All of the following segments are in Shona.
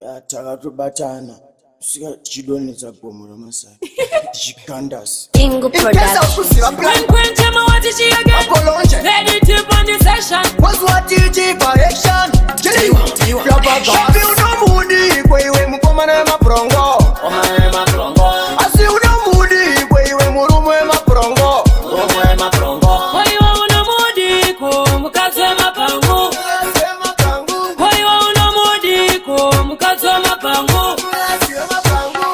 Takatobatana sika chidoneza gomo ramasai chikandas Ingo production When Chama what is she again? Ready to run the session. What's what TG correction? Shafi unamudi kwa iwe mkoma na maprongo. Asi unamudi kwa iwe murumu ya maprongo. Kwa iwe unamudi kwa mkazo ya mapangu. Kwa iwe unamudi kwa mkazo ya mapangu.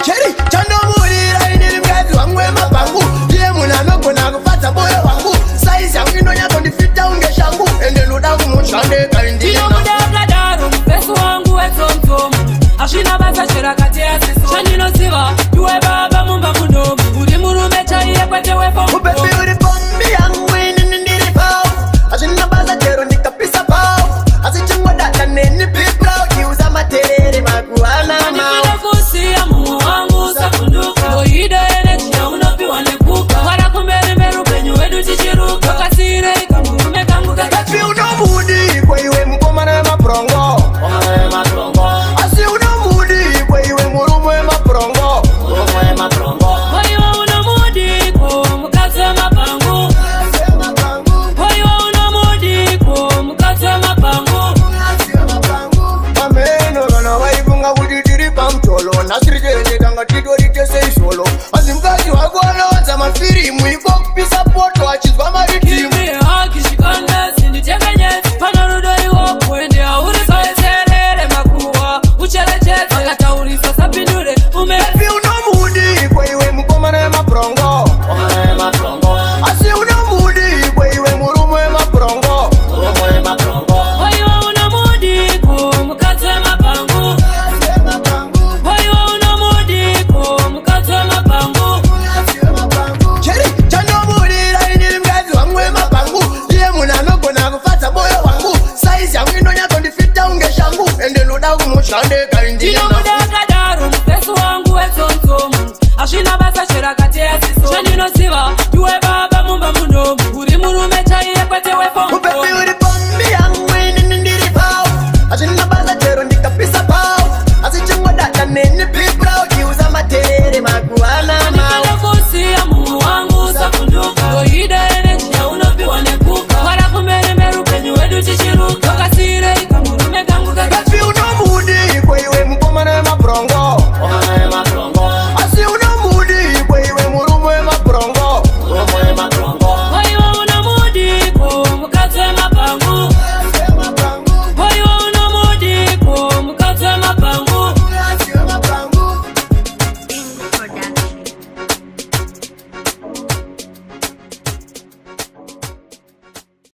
Cheri, chando muri raini mkazi wangu ya mapangu. Jie munanoko na kufata boyo wangu. Saizi ya mkindo nyako nifita unge shangu. Ende luda kumushande kaindi ya nangu. Ashina basa shira kati ya siso Chanino siva, yuwe baba mumba mundomu Uri murume chaiye kwete wepo mpo Upepi uri pombi yangu ini nindiri pao Ashina basa jero nikapisa pao Asichungwa data nini piprao Kiuza materere makuana mao Nifile kusia mungu wangu sakunduka Noide energy ya unopi wanekuka Wara kumberi meru penyu wedu chichiruka Kasire ikamurume kangu kata Upepi unomudi kwa iwe mkoma na maprongo Nasirije kanga tidori tese solo azimkaji wagona wanza mafiri mwiko kupisa poto achizwa maritimu Kimi haki shikanda sinditekenye Panarudo iwo kwende auri soeserere makuwa Uchelechete Akata uri sasa pindure ume Epi unomudi kwa iwe mkoma na maprongo Asi unomudi kwa iwe murumu ya maprongo Kwa iwe unamudi kwa mkazo ya mapangu Kwa iwe unamudi kwa mkazo ya mapangu Cheri, chando muri raini mkazi wangu ya mapangu Jie munanoko na kufata boyo wangu Saizi ya mkindo nyako nifita unge shangu Ende luda kumushande kaindi ya nangu Tino muda kadaru mpesu wangu etontomu Ashina basa shira kati ya siso